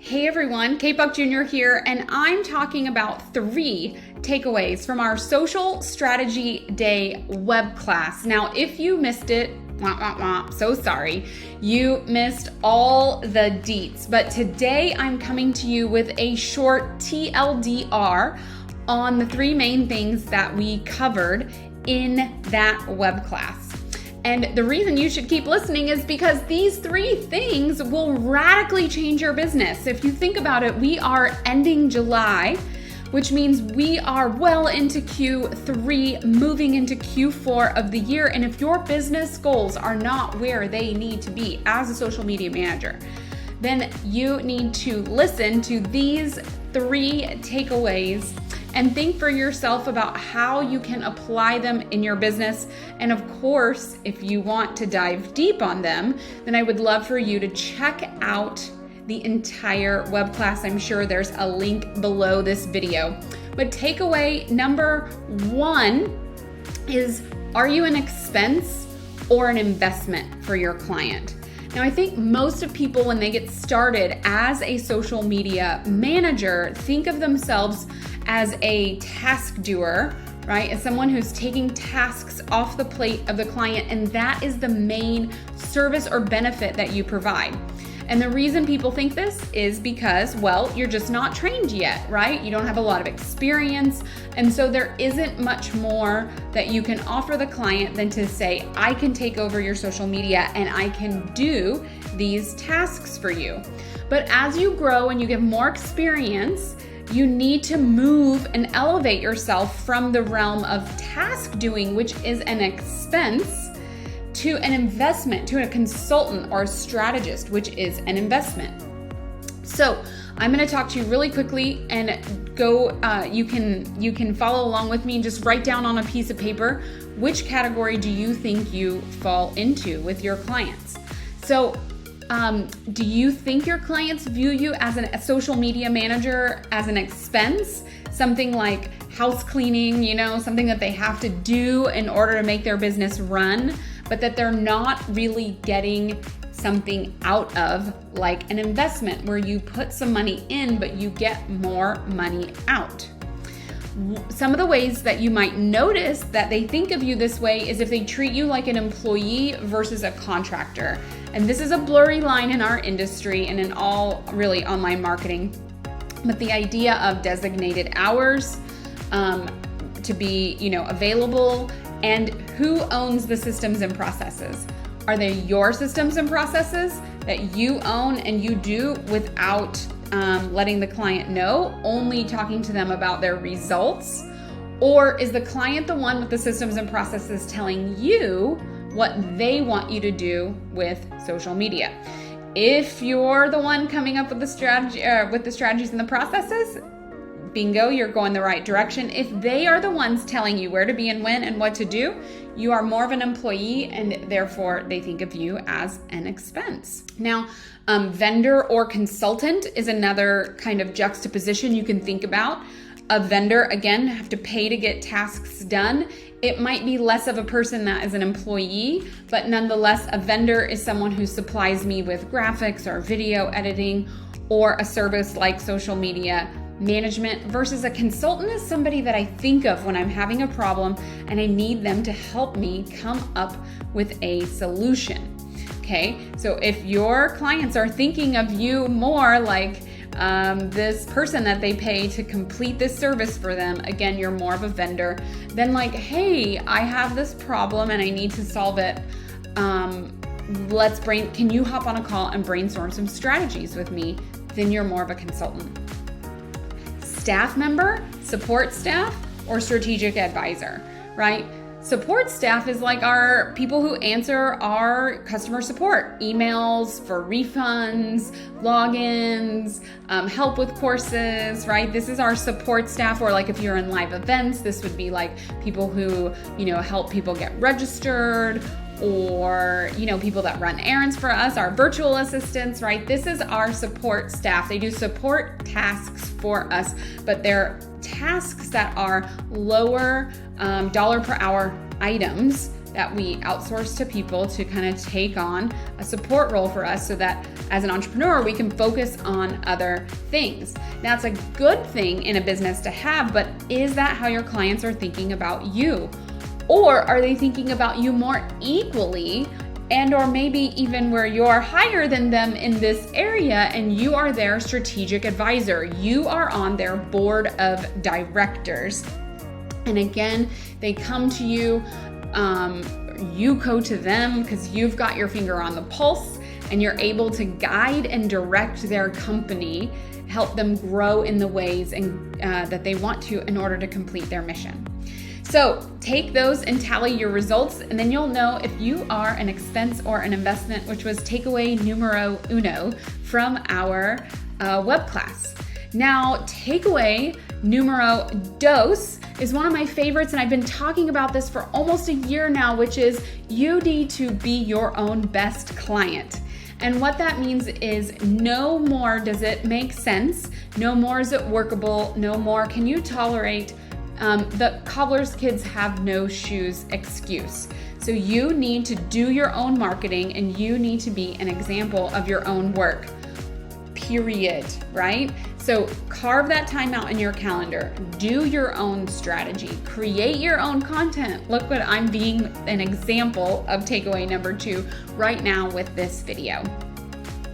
Hey everyone, Kate Buck Jr. here, and I'm talking about 3 takeaways from our Social Strategy Day web class. Now, if you missed it, so sorry, you missed all the deets, but today I'm coming to you with a short TLDR on the 3 main things that we covered in that web class. And the reason you should keep listening is because these 3 things will radically change your business. If you think about it, we are ending July, which means we are well into Q3, moving into Q4 of the year. And if your business goals are not where they need to be as a social media manager, then you need to listen to these 3 takeaways and think for yourself about how you can apply them in your business. And of course, if you want to dive deep on them, then I would love for you to check out the entire web class. I'm sure there's a link below this video. But takeaway number 1 is, are you an expense or an investment for your client? Now, I think most of people, when they get started as a social media manager, think of themselves as a task doer, right? As someone who's taking tasks off the plate of the client, and that is the main service or benefit that you provide. And the reason people think this is because, well, you're just not trained yet, right? You don't have a lot of experience. And so there isn't much more that you can offer the client than to say, I can take over your social media and I can do these tasks for you. But as you grow and you get more experience, you need to move and elevate yourself from the realm of task doing, which is an expense, to an investment, to a consultant or a strategist, which is an investment. So I'm going to talk to you really quickly and go, you can follow along with me and just write down on a piece of paper, which category do you think you fall into with your clients? So do you think your clients view you as a social media manager as an expense? Something like house cleaning, something that they have to do in order to make their business run, but that they're not really getting something out of, like an investment where you put some money in, but you get more money out. Some of the ways that you might notice that they think of you this way is if they treat you like an employee versus a contractor. And this is a blurry line in our industry and in all really online marketing. But the idea of designated hours to be, available, and who owns the systems and processes. Are they your systems and processes that you own and you do without letting the client know, only talking to them about their results? Or is the client the one with the systems and processes telling you what they want you to do with social media? If you're the one coming up with the strategy, with the strategies and the processes, bingo, you're going the right direction. If they are the ones telling you where to be and when and what to do, you are more of an employee, and therefore they think of you as an expense. Now, vendor or consultant is another kind of juxtaposition you can think about. A vendor, again, have to pay to get tasks done. It might be less of a person that is an employee, but nonetheless, a vendor is someone who supplies me with graphics or video editing or a service like social media management, versus a consultant is somebody that I think of when I'm having a problem and I need them to help me come up with a solution. Okay, so if your clients are thinking of you more like this person that they pay to complete this service for them, again, you're more of a vendor than like, hey, I have this problem and I need to solve it. Can you hop on a call and brainstorm some strategies with me? Then you're more of a consultant. Staff member, support staff, or strategic advisor, right? Support staff is like our people who answer our customer support, emails for refunds, logins, help with courses, right? This is our support staff. Or like if you're in live events, this would be like people who, help people get registered, or, people that run errands for us, our virtual assistants, right? This is our support staff. They do support tasks for us, but they're tasks that are lower dollar per hour items that we outsource to people to kind of take on a support role for us so that as an entrepreneur, we can focus on other things. Now, it's a good thing in a business to have, but is that how your clients are thinking about you? Or are they thinking about you more equally, and or maybe even where you're higher than them in this area and you are their strategic advisor? You are on their board of directors. And again, they come to you, you go to them because you've got your finger on the pulse and you're able to guide and direct their company, help them grow in the ways that they want to in order to complete their mission. So take those and tally your results, and then you'll know if you are an expense or an investment, which was takeaway numero uno from our web class. Now, takeaway numero dos is one of my favorites, and I've been talking about this for almost a year now, which is you need to be your own best client. And what that means is no more does it make sense, no more is it workable, no more can you tolerate the cobbler's kids have no shoes excuse. So you need to do your own marketing and you need to be an example of your own work, period, right? So carve that time out in your calendar, do your own strategy, create your own content. Look what I'm being an example of takeaway number 2 right now with this video.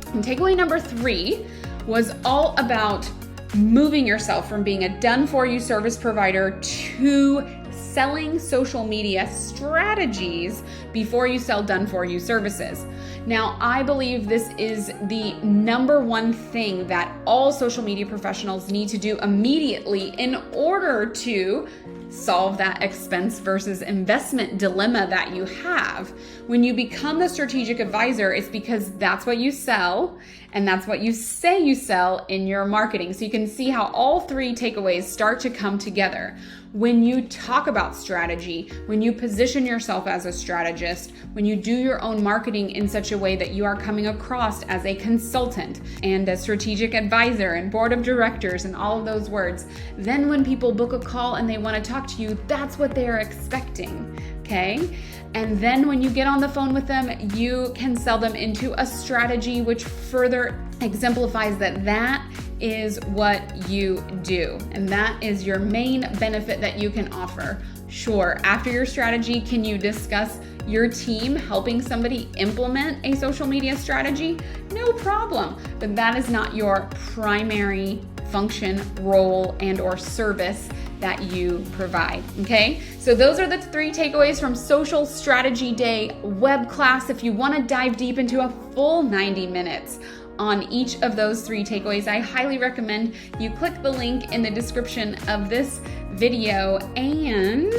And takeaway number 3 was all about moving yourself from being a done-for-you service provider to selling social media strategies before you sell done-for-you services. Now, I believe this is the number one thing that all social media professionals need to do immediately in order to solve that expense versus investment dilemma that you have. When you become the strategic advisor, it's because that's what you sell and that's what you say you sell in your marketing. So you can see how all 3 takeaways start to come together. When you talk about strategy, when you position yourself as a strategist, when you do your own marketing in such a way that you are coming across as a consultant and a strategic advisor and board of directors and all of those words, then when people book a call and they want to talk to you, that's what they are expecting, okay? And then when you get on the phone with them, you can sell them into a strategy which further exemplifies that that is what you do. And that is your main benefit that you can offer. Sure, after your strategy, can you discuss your team helping somebody implement a social media strategy? No problem. But that is not your primary function, role, and or service that you provide, okay? So those are the 3 takeaways from Social Strategy Day web class. If you wanna dive deep into a full 90 minutes on each of those 3 takeaways, I highly recommend you click the link in the description of this video, and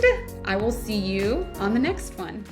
I will see you on the next one.